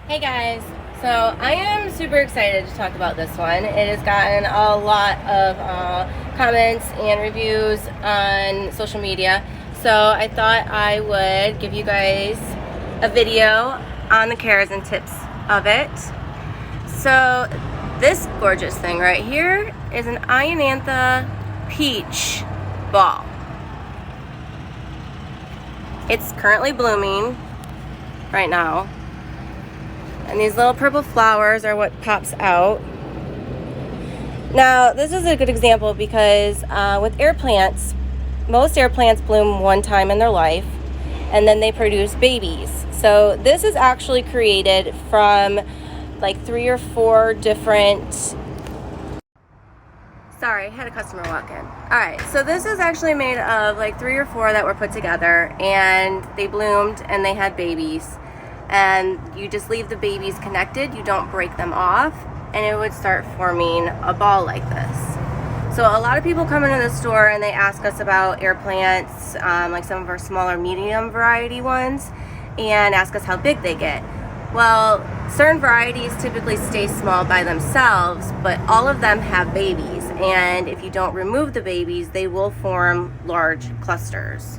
Hey guys, so I am super excited to talk about this one. It has gotten a lot of comments and reviews on social media, so I thought I would give you guys a video on the cares and tips of it. So this gorgeous thing right here is an Ionantha peach ball. It's currently blooming right now. And these little purple flowers are what pops out. Now, this is a good example because with air plants, most air plants bloom one time in their life, and then they produce babies. So this is actually created from like 3 or 4 different... Sorry, I had a customer walk in. Alright, so this is actually made of like 3 or 4 that were put together, and they bloomed and they had babies. And you just leave the babies connected, you don't break them off, and it would start forming a ball like this. So a lot of people come into the store and they ask us about air plants, like some of our smaller medium variety ones, and ask us how big they get. Well, certain varieties typically stay small by themselves, but all of them have babies, and if you don't remove the babies, they will form large clusters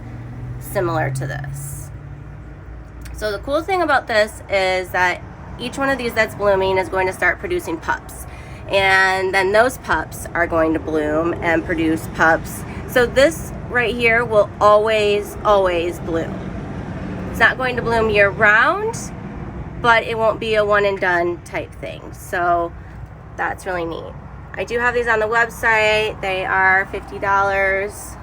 similar to this. So the cool thing about this is that each one of these that's blooming is going to start producing pups. And then those pups are going to bloom and produce pups. So this right here will always bloom. It's not going to bloom year round, but it won't be a one and done type thing. So that's really neat. I do have these on the website. They are $50.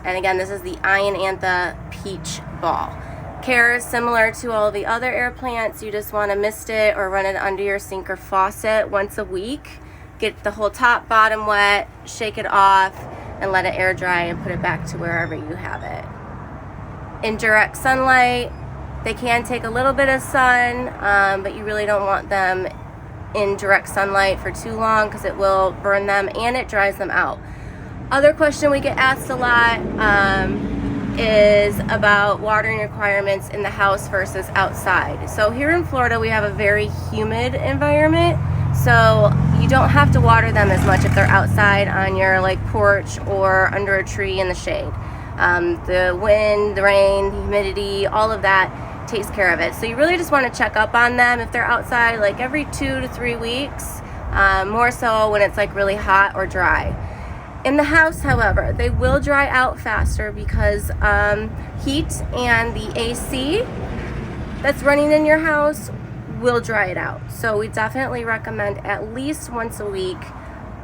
And again, this is the Ionantha peach ball. Care is similar to all the other air plants. You just want to mist it or run it under your sink or faucet once a week. Get the whole top, bottom wet, shake it off, and let it air dry and put it back to wherever you have it. In direct sunlight, they can take a little bit of sun, but you really don't want them in direct sunlight for too long because it will burn them and it dries them out. Other question we get asked a lot is about watering requirements in the house versus outside. So here in Florida we have a very humid environment, so you don't have to water them as much if they're outside on your like porch or under a tree in the shade. The wind, the rain, the humidity, all of that takes care of it. So you really just want to check up on them if they're outside like every 2 to 3 weeks, more so when it's like really hot or dry. In the house, however, they will dry out faster because heat and the AC that's running in your house will dry it out. So we definitely recommend at least once a week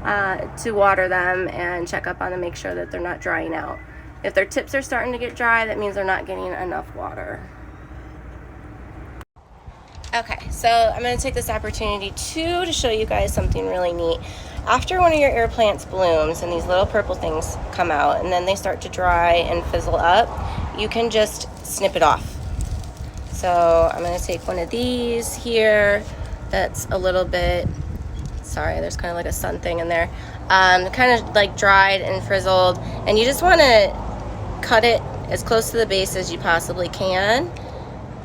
to water them and check up on them, make sure that they're not drying out. If their tips are starting to get dry, that means they're not getting enough water. Okay, so I'm going to take this opportunity to show you guys something really neat. After one of your air plants blooms and these little purple things come out and then they start to dry and fizzle up, you can just snip it off. So I'm going to take one of these here that's a little bit, sorry, there's kind of like a sun thing in there, kind of like dried and frizzled, and you just want to cut it as close to the base as you possibly can.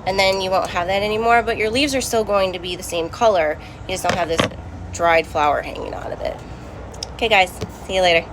And then you won't have that anymore, but your leaves are still going to be the same color. You just don't have this dried flower hanging out of it. Okay guys, see you later.